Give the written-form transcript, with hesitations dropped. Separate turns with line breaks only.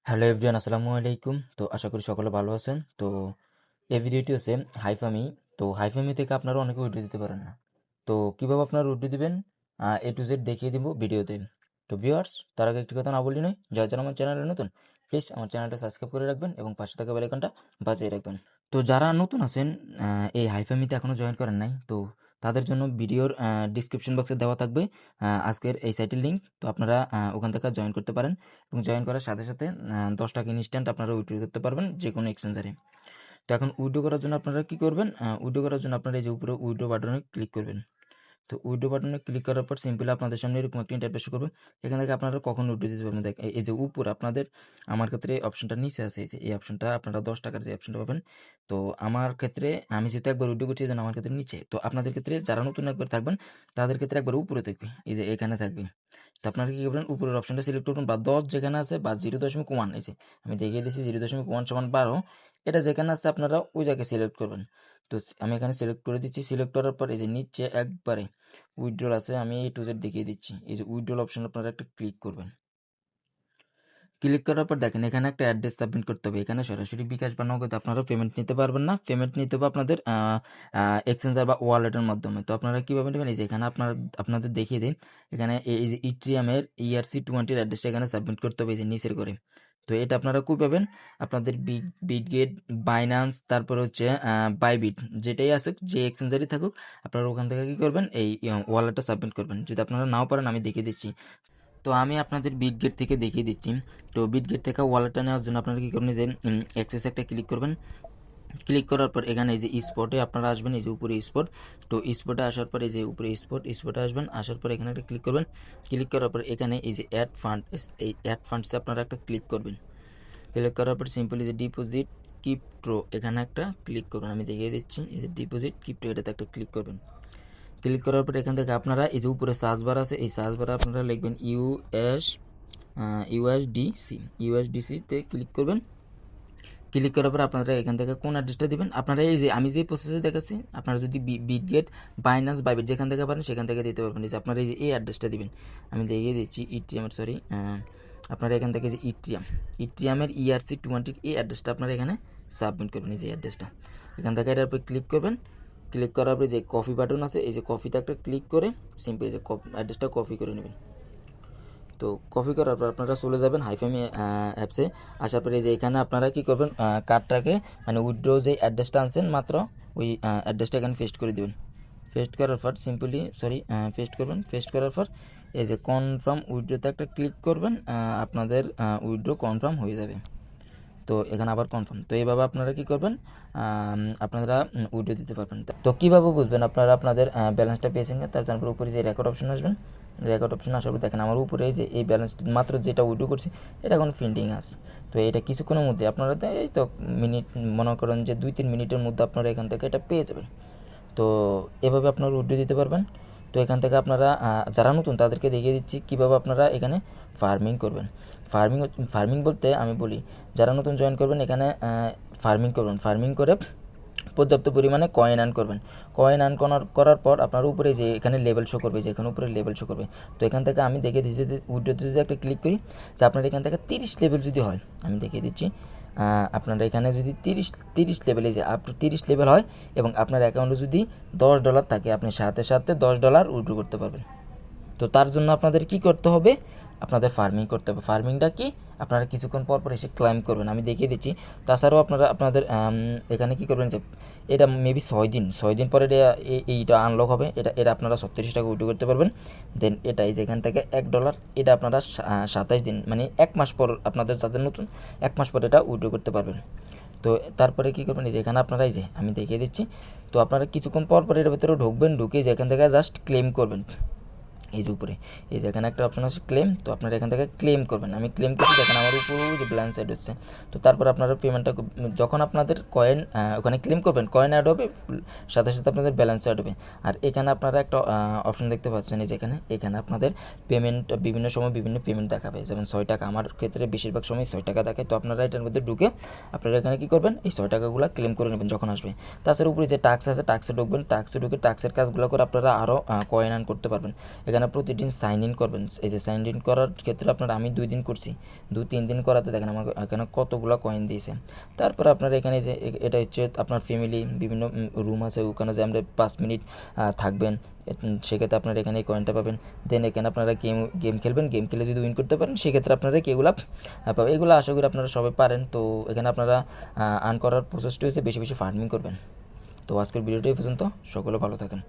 Hello everyone, আসসালামু আলাইকুম। তো আশা করি সকলে ভালো আছেন। তো এই ভিডিওটি হচ্ছে হাইফামি। তো হাইফামি থেকে আপনারা অনেকে উইড্রো দিতে পারেন না। তো কীভাবে আপনারা উইড্রো দিবেন এ টু জেড দেখিয়ে দিব ভিডিওতে। তো ভিউয়ার্স, তার আগে একটি কথা না বললি নয়, যারা যারা আমার চ্যানেলে নতুন প্লিজ আমার চ্যানেলটা সাবস্ক্রাইব করে রাখবেন এবং পাশে থাকা বেল আইকনটা বাজিয়ে রাখবেন। তো যারা নতুন আছেন এই হাইফামিতে এখনও জয়েন করেন নাই, তো তাদের জন্য ভিডিওর ডিসক্রিপশন বক্সে দেওয়া থাকবে আজকের এই সাইটের লিঙ্ক। তো আপনারা ওখান থেকে জয়েন করতে পারেন এবং জয়েন করার সাথে সাথে 10 টাকা ইনস্ট্যান্ট আপনারা উইথড্র করতে পারবেন যে কোনো এক্সচেঞ্জারে। তো এখন উইথড্র করার জন্য আপনারা কী করবেন? উইথড্র করার জন্য আপনারা এই যে উপরে উইথড্র বাটনে ক্লিক করবেন। তো উইথড্র বাটনে ক্লিক করার পর সিম্পলি আপনাদের সামনে এরকম একটা ইন্টারফেস শো করবে। এখান থেকে আপনারা কখন উইথড্র দিতে পারবেন, দেখেন এই যে উপরে আপনাদের, আমার ক্ষেত্রে এই অপশনটা নিচে আছে, এই যে এই অপশনটা আপনারা 10 টাকার যে অপশনটা পাবেন। তো আমার ক্ষেত্রে আমি যেহেতু একবার উইথড্র করছি, এই জন্য আমার ক্ষেত্রে নিচে। তো আপনাদের ক্ষেত্রে যারা নতুন একবার থাকবেন তাদের ক্ষেত্রে একবার উপরে থাকবে, এই যে এখানে থাকবে। তো আপনারা কী করবেন, উপরের অপশনটা সিলেক্ট করবেন বা 10 যেখানে আছে বা 0.1, এই যে আমি দেখিয়ে দিচ্ছি 0.1 সমান 12, এটা যেখানে আছে আপনারা ওই জায়গায় সিলেক্ট করবেন। তো আমি এখানে সিলেক্ট করে দিচ্ছি। সিলেক্ট করার পর এই যে নিচে একবারে উইথড্রল আছে, আমি এই টু জেড দেখিয়ে দিচ্ছি। এই যে উইথড্রল অপশন আপনারা একটা ক্লিক করবেন। ক্লিক করার পর দেখেন এখানে একটা অ্যাড্রেস সাবমিট করতে হবে। এখানে সরাসরি বিকাশ বা নগদে আপনারা পেমেন্ট নিতে পারবেন না। পেমেন্ট নিতে হবে আপনাদের এক্সচেঞ্জার বা ওয়ালেটের মাধ্যমে। তো আপনারা কীভাবে নেবেন, এই যে এখানে আপনাদের দেখিয়ে দিন। এখানে এই যে ইট্রিয়ামের ERC20 অ্যাড্রেসটা এখানে সাবমিট করতে হবে, এই যে নিচের করে। তো এটা আপনারা কই পাবেন? আপনাদের বিটগেট, বাইন্যান্স, তারপরে হচ্ছে বাইবিট, যেটাই আসুক, যে এক্সচেঞ্জারই থাকুক, আপনারা ওখান থেকে কী করবেন, এই ওয়ালেটটা সাবমিট করবেন। যদি আপনারা নাও পারেন আমি দেখিয়ে দিচ্ছি। তো আমি আপনাদের বিটগেট থেকে দেখিয়ে দিচ্ছি। তো বিটগেট থেকে ওয়ালেটটা নেওয়ার জন্য আপনারা কী করবেন, যে অ্যাক্সেস একটা ক্লিক করবেন। ক্লিক করার পর এখানে এই যে স্পটে আপনারা আসবেন, এই যে উপরে স্পট। তো স্পটে আসার পর এই যে উপরে স্পটে আসবেন। আসার পর এখানে একটা ক্লিক করবেন। ক্লিক করার পর এখানে এই যে অ্যাড ফান্ড, এই অ্যাড ফান্ডসে আপনারা একটা ক্লিক করবেন। ক্লিক করার পর সিম্পলি যে ডিপোজিট ক্রিপ্টো, এখানে একটা ক্লিক করবেন। আমি দেখিয়ে দিচ্ছি, এই যে ডিপোজিট ক্রিপ্টো, এটাতে একটা ক্লিক করবেন। ক্লিক করার পর এখান থেকে আপনারা এই যে উপরে সার্চ বার আছে, এই সার্চ বারে আপনারা লিখবেন ইউএসডিসিতে ক্লিক করবেন। ক্লিক করার পর আপনারা এখান থেকে কোন অ্যাড্রেসটা দেবেন, আপনারা এই যে আমি যে প্রসেসে দেখাচ্ছি, আপনারা যদি বিটগেট, বাইন্যান্স, বাইবিট যেখান থেকে পারেন সেখান থেকে দিতে পারবেন। এই যে আপনারা এই যে এই অ্যাড্রেসটা দিবেন, আমি দেখিয়ে দিচ্ছি আপনারা এখান থেকে যে ইট্রিয়ামের ERC20 এই অ্যাড্রেসটা আপনারা এখানে সাবমিট করবেন, এই যে অ্যাড্রেসটা। এখান থেকে এটার উপর ক্লিক করবেন। ক্লিক করার পরে যে কপি বাটন আছে, এই যে কপিতে একটা ক্লিক করে সিম্পল এই যে অ্যাড্রেসটা কপি করে নেবেন। তো কপি করার পর আপনারা চলে যাবেন হাইফামি অ্যাপসে। আসার পরে যে এখানে আপনারা কী করবেন, কার্ডটাকে মানে উইথড্র যে অ্যাড্রেসটা আনছেন মাত্র, ওই অ্যাড্রেসটা এখানে পেস্ট করে দেবেন। পেস্ট করার পর পেস্ট করবেন। পেস্ট করার পর এই যে কনফার্ম উইথড্রোতে একটা ক্লিক করবেন, আপনাদের উইথড্র কনফার্ম হয়ে যাবে। তো এখানে আবার কনফার্ম। তো এইভাবে আপনারা কী করবেন, আপনারা উইথড্র দিতে পারবেন। তো কীভাবে বুঝবেন আপনারা আপনাদের ব্যালেন্সটা পেয়েছেন? তার জন্য উপরে যে রেকর্ড অপশন আসবেন, রেকর্ড অপশন আসার পর দেখেন আমার উপরে যে এই ব্যালেন্সটি মাত্র যেটা উইথড্র করছি, এটা এখন প্রিন্টিং আছে। তো এটা কিছুক্ষণের মধ্যে আপনারা এই তো মিনিট, মনে করেন যে 2-3 মিনিটের মধ্যে আপনারা এখান থেকে এটা পেয়ে যাবেন। তো এভাবে আপনারা উইথড্র দিতে পারবেন। তো এখান থেকে আপনারা যারা নতুন তাদেরকে দেখিয়ে দিচ্ছি কীভাবে আপনারা এখানে ফার্মিং করবেন। ফার্মিং বলতে আমি বলি, যারা নতুন জয়েন করবেন এখানে ফার্মিং করবেন। ফার্মিং করে পর্যাপ্ত পরিমাণে কয়েন আর্ন করবেন। কয়েন আর্ন করার পর আপনার উপরে যে এখানে লেভেল শো করবে, যে এখানে উপরে লেভেল শো করবে। তো এখান থেকে আমি দেখিয়ে দিচ্ছি যে উইথড্রোতে যদি একটা ক্লিক করি, যে আপনার এখান থেকে 30 লেভেল যদি হয়, আমি দেখিয়ে দিচ্ছি, আপনারা এখানে যদি 30 লেভেলে যে আপনার 30 লেভেল হয় এবং আপনার অ্যাকাউন্টে যদি $10 থাকে, আপনি সাথে সাথে $10 উইথড্র করতে পারবেন। তো তার জন্য আপনাদের কি করতে হবে, আপনাদের ফার্মিং করতে হবে। ফার্মিংটা কি, আপনারা কিছুক্ষণ পর পর এসে ক্লাইম করবেন, আমি দেখিয়ে দিচ্ছি। তাছাড়াও আপনারা আপনাদের এখানে কি করবেন, যে এটা মেবি 6 দিন পরে এইটা আনলক হবে। এটা আপনারা 36 টাকা উইথড্র করতে পারবেন। দেন এটাই যেখান থেকে $1, এটা আপনারা 27 দিন মানে 1 মাস পর, আপনাদের যাদের নতুন 1 মাস পর এটা উইথড্র করতে পারবেন। তো তারপরে কী করবেন, এই যে এখানে আপনারা এই যে আমি দেখিয়ে দিচ্ছি। তো আপনারা কিছুক্ষণ পর পর এর ভিতরে ঢুকবেন, ঢুকে যেখান থেকে জাস্ট ক্লেম করবেন। এই যে উপরে এই যে এখানে একটা অপশন আছে ক্লেম, তো আপনারা এখান থেকে ক্লেম করবেন। আমি ক্লেম করছি, দেখেন আমার উপরে যে ব্যালেন্স অ্যাড হচ্ছে। তো তারপর আপনারা পেমেন্টটা যখন আপনাদের কয়েন ওখানে ক্লেম করবেন, কয়েন অ্যাড হবে, সাথে সাথে আপনাদের ব্যালেন্স অ্যাড হবে। আর এখানে আপনারা একটা অপশন দেখতে পাচ্ছেন, এই যে এখানে আপনাদের পেমেন্ট বিভিন্ন সময় বিভিন্ন পেমেন্ট দেখাবে। যেমন 6 টাকা, আমার ক্ষেত্রে বেশিরভাগ সময় 6 টাকা দেখায়। তো আপনারা এটার মধ্যে ঢুকে আপনারা এখানে কী করবেন, এই 6 টাকাগুলো ক্লেম করে নেবেন যখন আসবে। তাছাড়া উপরে যে টাক্স আছে, টাক্সে ঢুকবেন, টাক্সে ঢুকে টাক্সের কাজগুলো করে আপনারা আরও কয়েন আর্ন করতে পারবেন। এখানে এখানে প্রতিদিন সাইন ইন করবেন। এই যে সাইন ইন করার ক্ষেত্রে আপনার আমি 2 দিন করছি, 2-3 দিন করাতে দেখেন আমার এখানে কতগুলো কয়েন দিয়েছে। তারপর আপনার এখানে যে এটা হচ্ছে আপনার ফ্যামিলি বিভিন্ন রুম আছে, ওখানে যে আমরা 5 মিনিট থাকবেন, সেক্ষেত্রে আপনারা এখানে এই কয়েনটা পাবেন। দেন এখানে আপনারা গেম খেলবেন, গেম খেলে যদি উইন করতে পারেন সেক্ষেত্রে আপনারা এগুলো পাবেন। এগুলো আশা করি আপনারা সবাই পারেন। তো এখানে আপনারা আর্ন করার প্রসেসটা হচ্ছে বেশি বেশি ফার্মিং করবেন। তো আজকের ভিডিওটা এই পর্যন্ত, সকলে ভালো থাকেন।